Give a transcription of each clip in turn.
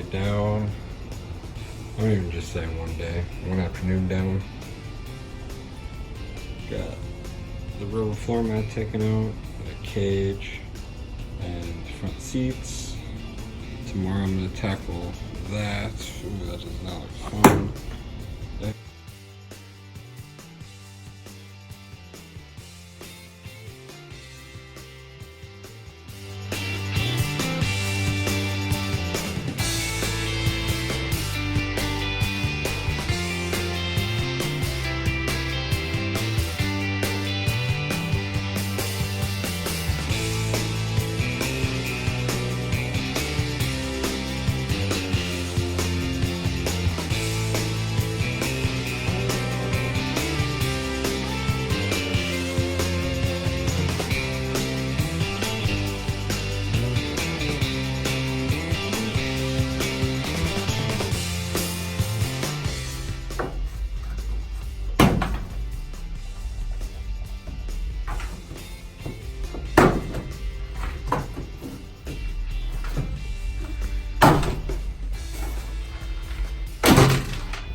day down. I don't even just say one day, one afternoon down. Got the rubber floor mat taken out, a cage, and front seats. Tomorrow I'm gonna tackle that. Ooh, that does not look fun.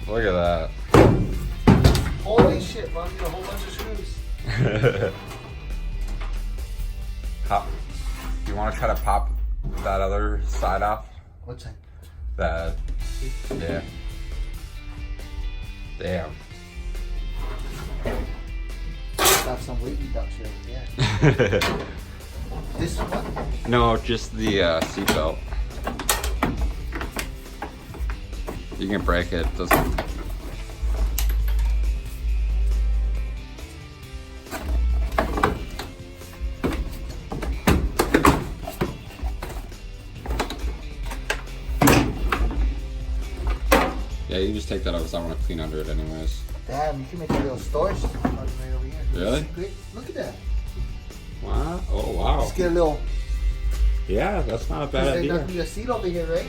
Look at that. Holy shit, bro, I need a whole bunch of screws. Pop. You want to try to pop that other side off? What side? That. Yeah. Damn. Got some weight reduction, yeah. This one? No, just the seatbelt. You can break it. Doesn't. Yeah, you just take that out because I want to clean under it anyways. Damn, you can make a little storage right over here. Really? Great. Look at that. Wow. Oh, wow. Let's get a little. Yeah, that's not a bad There's idea. not gonna be a seat over here, right?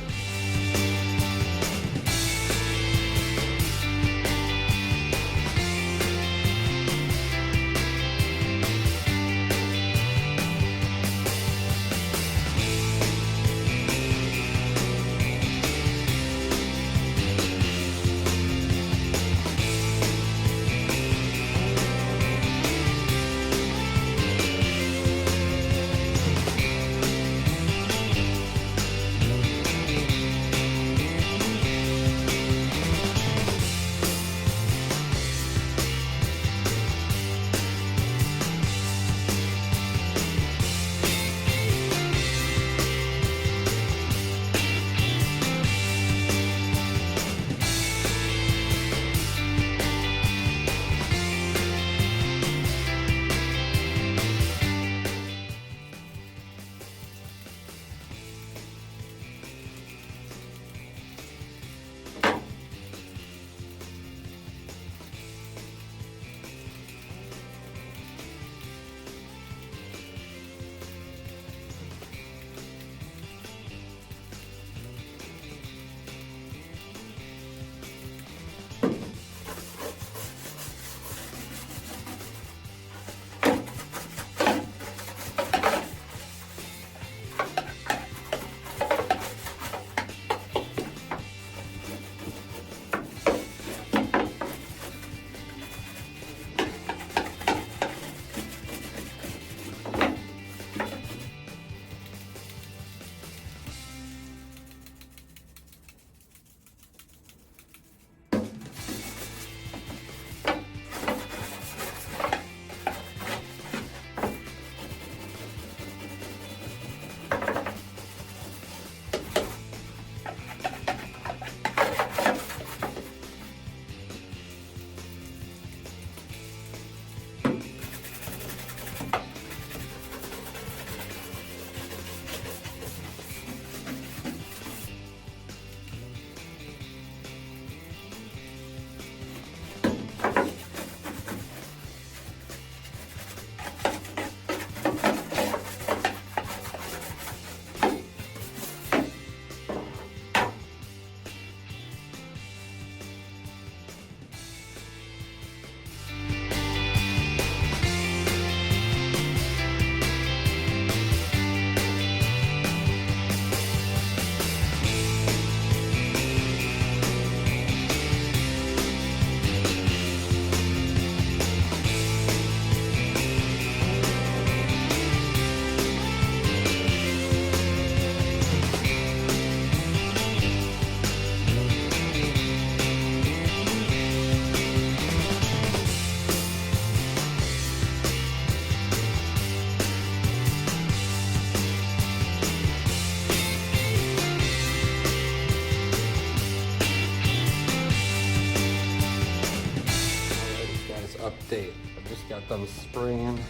update. I just got done spraying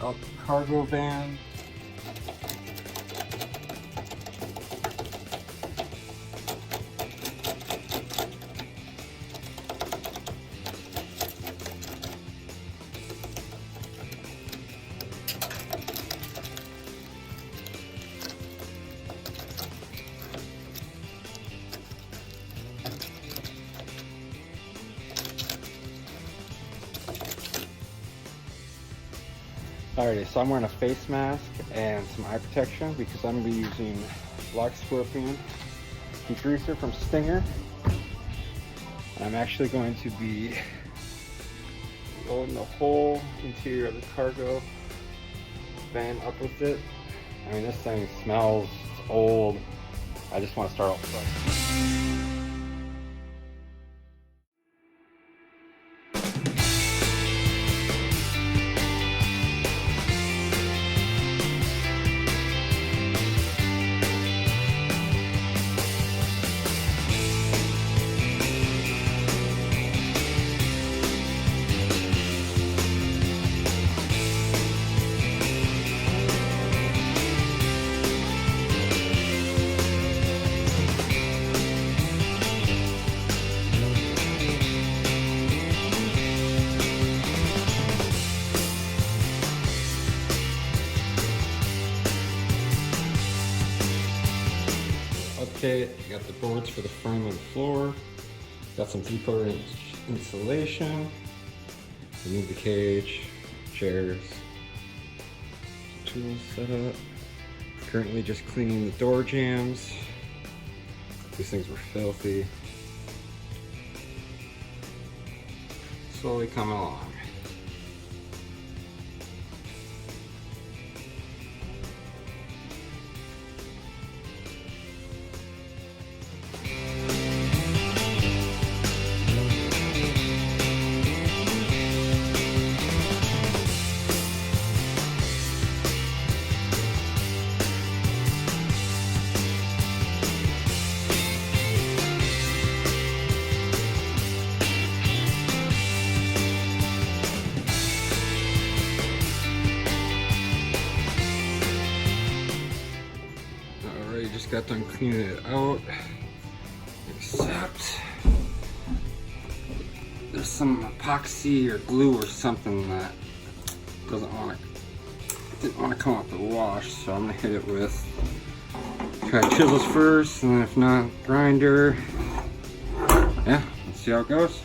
out the cargo van. Alrighty, so I'm wearing a face mask and some eye protection because I'm going to be using Black Scorpion degreaser from Stinger. And I'm actually going to be rolling the whole interior of the cargo van up with it. I mean, this thing smells, it's old. I just want to start off fresh. Update, got the boards for the frame and floor, got some 3/4 inch insulation, remove the cage, chairs, tools set up. Currently just cleaning the door jambs. These things were filthy. Slowly coming along. Just got done cleaning it out, except there's some epoxy or glue or something that didn't want to come out the wash, so I'm gonna hit it with try chisels first, and then if not, grinder. Yeah, let's see how it goes.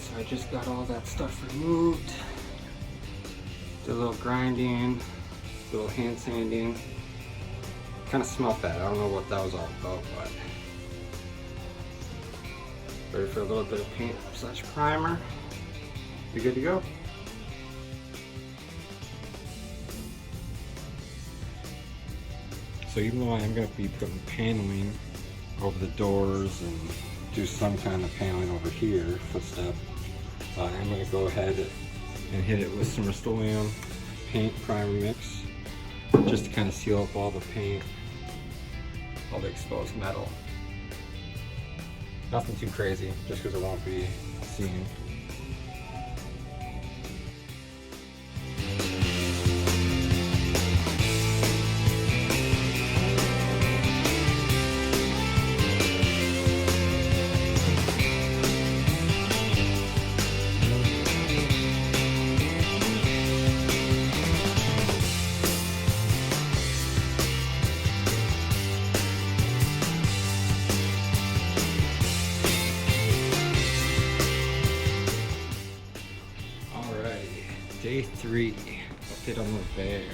So I just got all that stuff removed. Did a little grinding, a little hand sanding. Kind of smelled bad. I don't know what that was all about, but ready for a little bit of paint / primer. Be good to go. So even though I am going to be putting paneling over the doors and do some kind of paneling over here, footstep, I'm going to go ahead and hit it with some Rust-Oleum paint primer mix, just to kind of seal up all the paint, all the exposed metal. Nothing too crazy, just because it won't be seen. 3. Update on the van.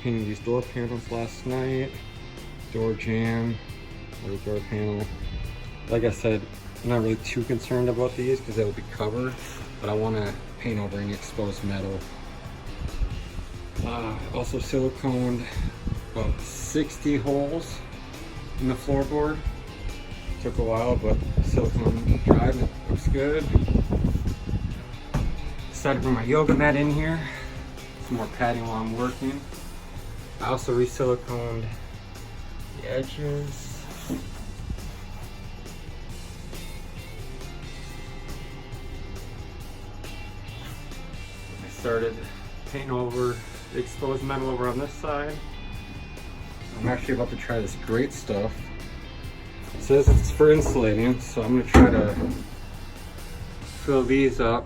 Painted these door panels last night. Door jamb, other door panel. Like I said, I'm not really too concerned about these because they will be covered, but I want to paint over any exposed metal. Also siliconed about 60 holes in the floorboard. Took a while, but silicone dried and it looks good. Decided to bring my yoga mat in here. Some more padding while I'm working. I also re-siliconed the edges. I started painting over the exposed metal over on this side. I'm actually about to try this great stuff. It says it's for insulating, so I'm going to try to fill these up.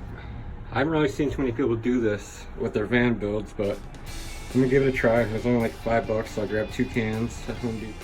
I haven't really seen too many people do this with their van builds, but I'm going to give it a try. It was only like $5, so I grabbed 2 cans at Home Depot.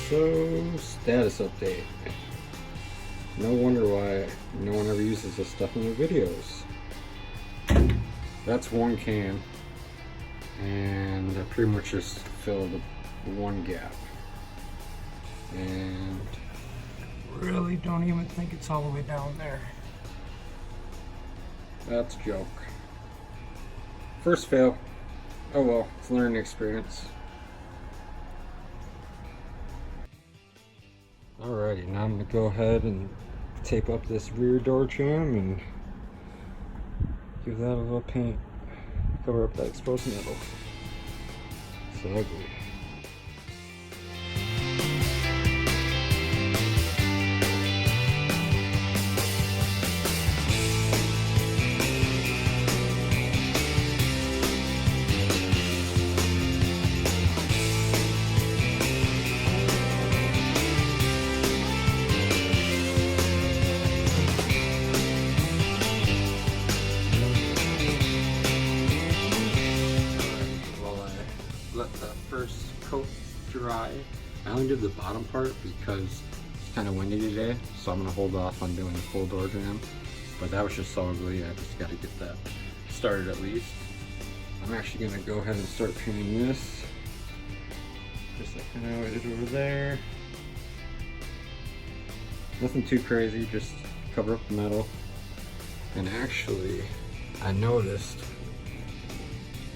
So, status update. No wonder why no one ever uses this stuff in their videos. That's 1 can, and I pretty much just filled 1 gap. And really don't even think it's all the way down there. That's a joke. First fail. Oh well, it's a learning experience. Alrighty, now I'm going to go ahead and tape up this rear door jamb and give that a little paint. Cover up that exposed metal. So ugly. Let that first coat dry. I only did the bottom part because it's kind of windy today, so I'm going to hold off on doing the full door jamb. But that was just so ugly, I just got to get that started at least. I'm actually going to go ahead and start painting this. Just like I know I did over there. Nothing too crazy, just cover up the metal. And actually, I noticed,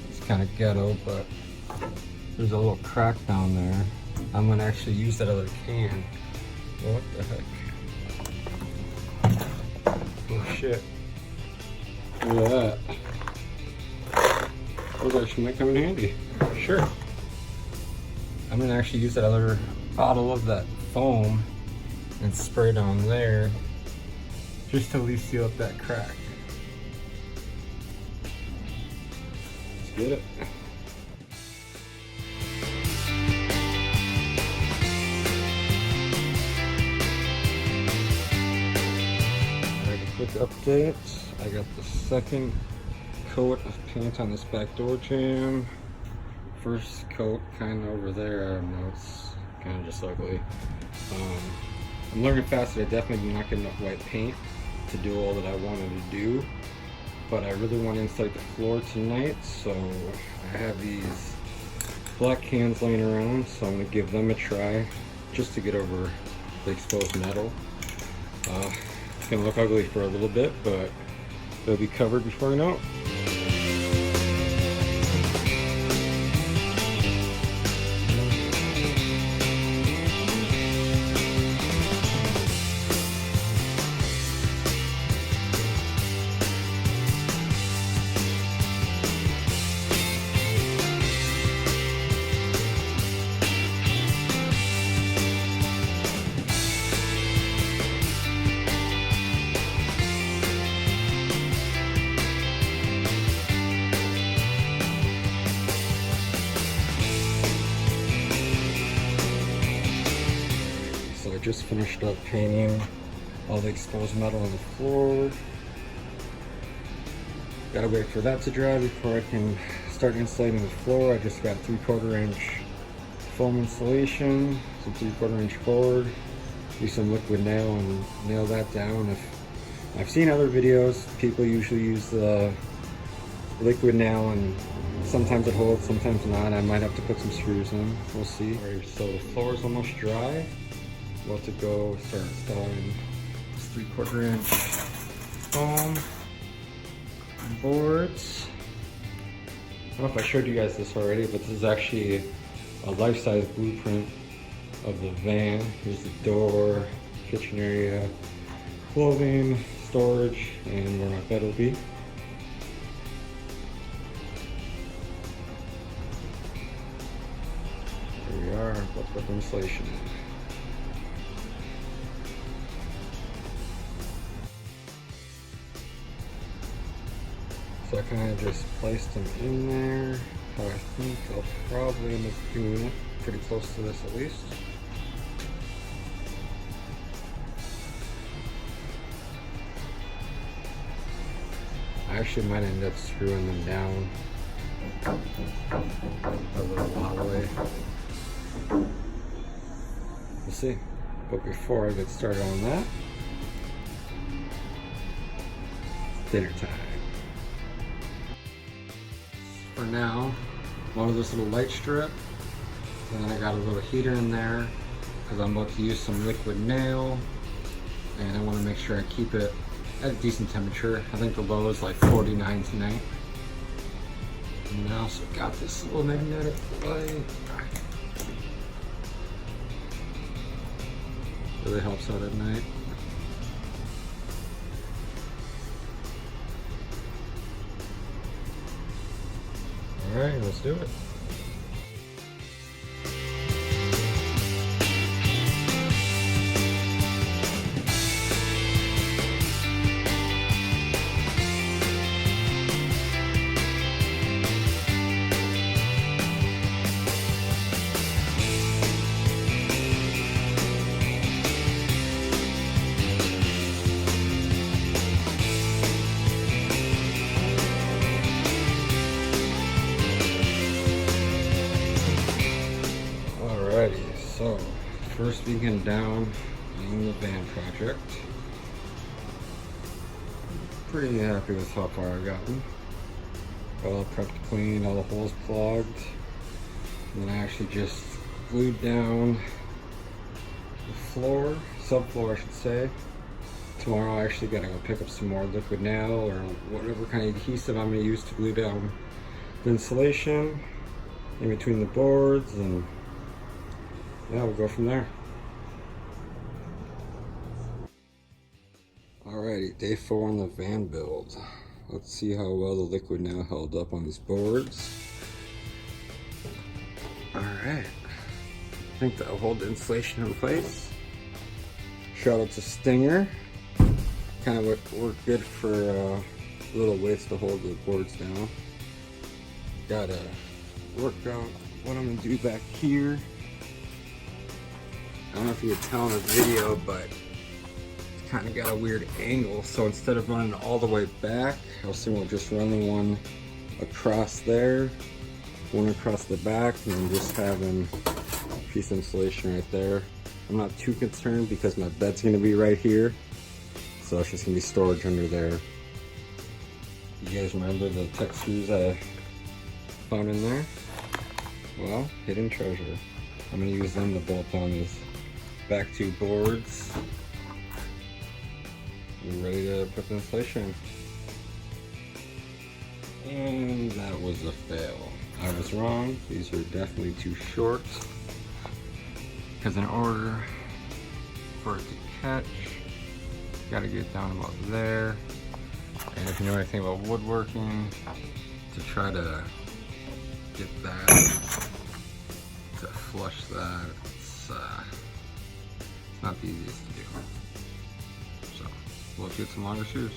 it's kind of ghetto, but there's a little crack down there. I'm gonna actually use that other can. What the heck? Oh shit. Look at that. Those actually might come in handy. Sure. I'm gonna actually use that other bottle of that foam and spray down there just to at least seal up that crack. Let's get it. Quick update. I got the second coat of paint on this back door jamb. First coat kind of over there, I don't know, it's kind of just ugly. I'm learning fast that I definitely did not get enough white paint to do all that I wanted to do, but I really want to insulate the floor tonight, so I have these black cans laying around, so I'm going to give them a try just to get over the exposed metal. It's going to look ugly for a little bit, but it'll be covered before I know it. just finished up painting all the exposed metal on the floor. Gotta wait for that to dry before I can start insulating the floor. I just got 3/4 inch foam insulation, some 3/4 inch board, do some liquid nail and nail that down. If I've seen other videos, people usually use the liquid nail and sometimes it holds, sometimes not. I might have to put some screws in, we'll see. Alright, so the floor is almost dry. About to go start installing this 3/4 inch foam boards. I don't know if I showed you guys this already, but this is actually a life-size blueprint of the van. Here's the door, kitchen area, clothing, storage, and where my bed will be. Here we are, about to put the insulation in. So I kind of just placed them in there. How I think I'll probably end up doing it. Pretty close to this at least. I actually might end up screwing them down a little while away. We'll see. But before I get started on that, it's dinner time. For now, I'm under this little light strip, and then I got a little heater in there because I'm about to use some liquid nail, and I want to make sure I keep it at a decent temperature. I think the low is like 49 tonight. And I also got this little magnetic light. Really helps out at night. Alright, let's do it. Alrighty, so first weekend down on the van project. Pretty happy with how far I've gotten. Got all prepped clean, all the holes plugged. And then I actually just glued down the floor, subfloor I should say. Tomorrow I actually gotta go pick up some more liquid nail or whatever kind of adhesive I'm gonna use to glue down the insulation in between the boards, and yeah, we'll go from there. Alrighty, day 4 on the van build. Let's see how well the liquid nail held up on these boards. Alright, I think that'll hold the insulation in place. Shout out to Stinger. Kind of worked good for little weights to hold the boards down. Gotta work out what I'm gonna do back here. I don't know if you can tell in the video, but it's kind of got a weird angle. So instead of running all the way back, I was thinking of just running one across there, one across the back, and then just having a piece of insulation right there. I'm not too concerned because my bed's going to be right here. So it's just going to be storage under there. You guys remember the tech screws I found in there? Well, hidden treasure. I'm going to use them to bolt down these back 2 boards. We're ready to put the insulation in. And that was a fail. I was wrong. These are definitely too short. Because in order for it to catch, you gotta get it down about there. And if you know anything about woodworking, to try to get that, to flush that, it's not the easiest to do. So, let's get some longer shoes.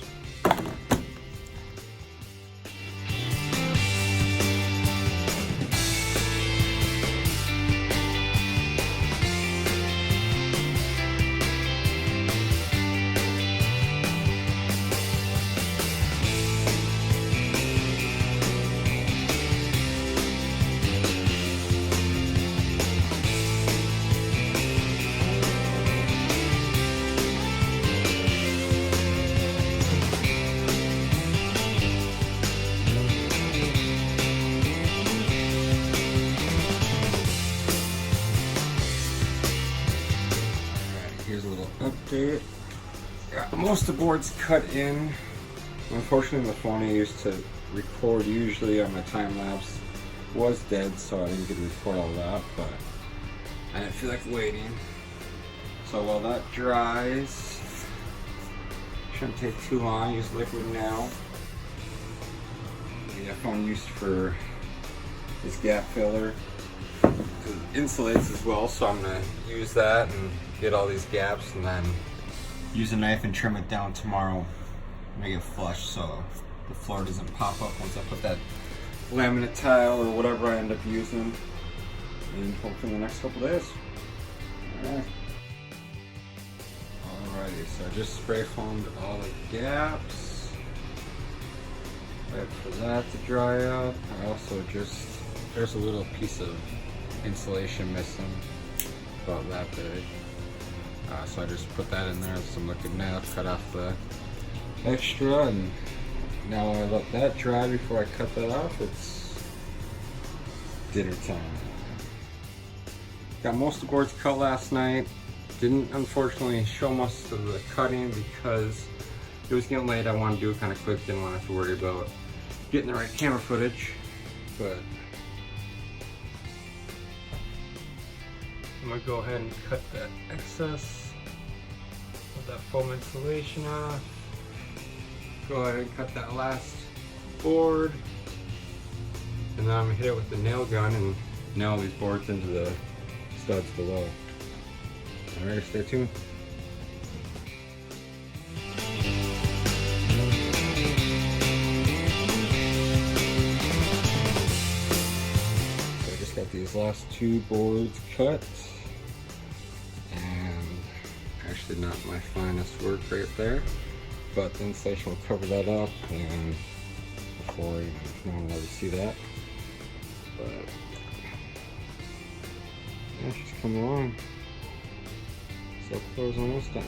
Got most of the boards cut in. Unfortunately, the phone I used to record usually on my time lapse was dead, so I didn't get to record all that, but I didn't feel like waiting. So while that dries, shouldn't take too long. Use liquid now. The phone used for this gap filler. It insulates as well, so I'm gonna use that and get all these gaps, and then use a knife and trim it down tomorrow. Make it flush so the floor doesn't pop up once I put that laminate tile or whatever I end up using, and hopefully in the next couple days. Alright. Alrighty, so I just spray foamed all the gaps. Wait for that to dry out. I also just, there's a little piece of insulation missing, about that big. So I just put that in there with some liquid nail, cut off the extra, and now I let that dry before I cut that off. It's dinner time. Got most of the boards cut last night. Didn't unfortunately show most of the cutting because it was getting late. I wanted to do it kind of quick, didn't want to have to worry about getting the right camera footage, but I'm gonna go ahead and cut that excess of that foam insulation off. Go ahead and cut that last board, and then I'm gonna hit it with the nail gun and nail these boards into the studs below. Alright, stay tuned. So I just got these last two boards cut, and actually not my finest work right there, but the insulation will cover that up, and before no one will ever see that. But yeah, she's coming along. So floor's almost done.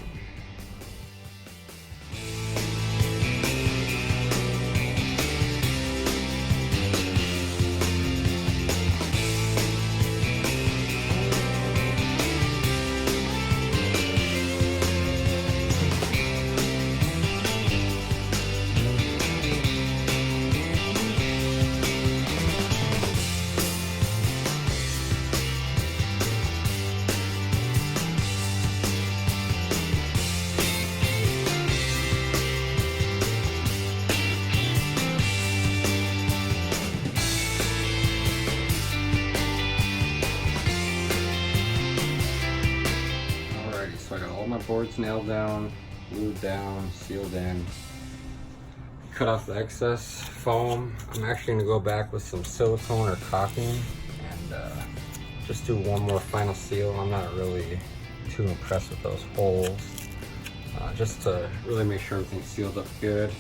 So I got all my boards nailed down, glued down, sealed in. Cut off the excess foam. I'm actually gonna go back with some silicone or caulking and just do one more final seal. I'm not really too impressed with those holes. Just to really make sure everything's sealed up good.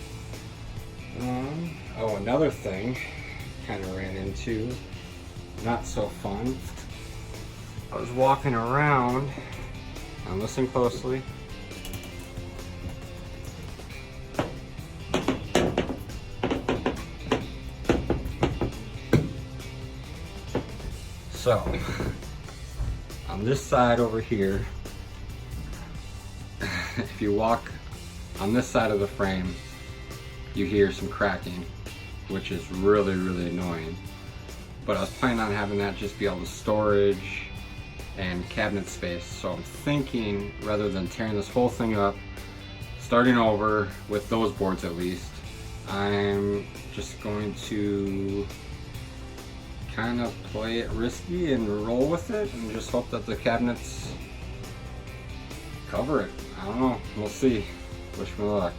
Oh, another thing kind of ran into, not so fun. I was walking around. Now listen closely. So, on this side over here, if you walk on this side of the frame, you hear some cracking, which is really, really annoying. But I was planning on having that just be all the storage and cabinet space. So I'm thinking, rather than tearing this whole thing up, starting over with those boards at least, I'm just going to kind of play it risky and roll with it and just hope that the cabinets cover it. I don't know, we'll see. Wish me luck.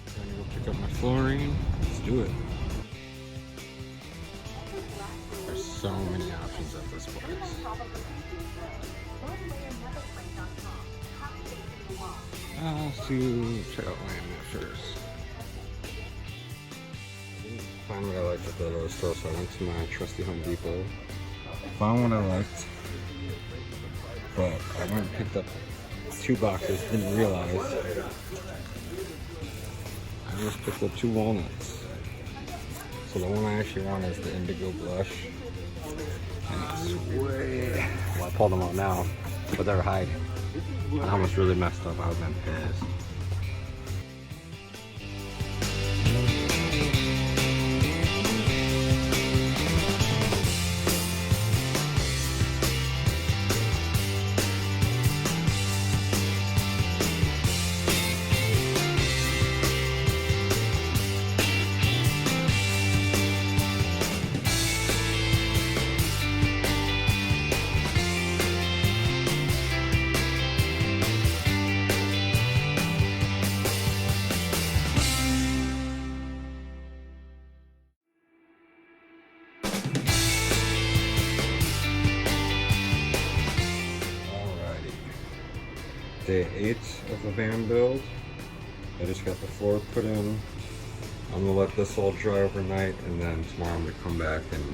I'm gonna go pick up my flooring. Let's do it. There's so many options at this place. Let's check out laminate first. I didn't find what I liked at the other store, so I went to my trusty Home Depot. Found what I liked, but I went and picked up 2 boxes, didn't realize. I just picked up 2 walnuts. So the one I actually want is the indigo blush. And it's way, well, I pulled them out now, but they're hiding. I almost really messed up. I was been pissed. Day 8 of the van build. I just got the floor put in. I'm gonna let this all dry overnight, and then tomorrow I'm gonna come back and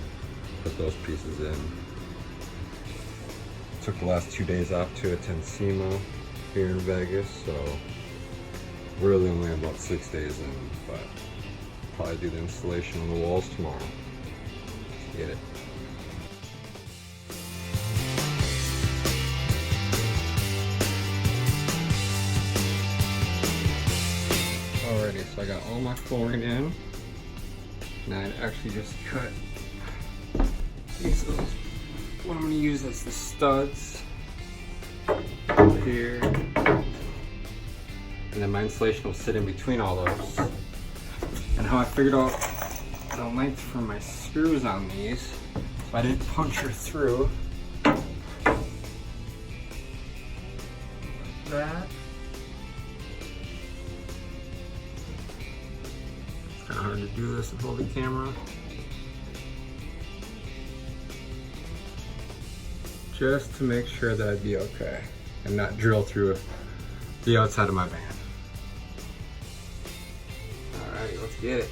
put those pieces in. Took the last 2 days off to attend SEMA here in Vegas, so really only about 6 days in, but probably do the installation on the walls tomorrow. Let's get it. Alrighty, so I got all my flooring in. Now I actually just cut these little, what I'm going to use as the studs here. And then my insulation will sit in between all those. And how I figured out the length for my screws on these, so I didn't puncture through. That. Kind of hard to do this and hold the camera. Just to make sure that I'd be okay and not drill through the outside of my van. Alright, let's get it.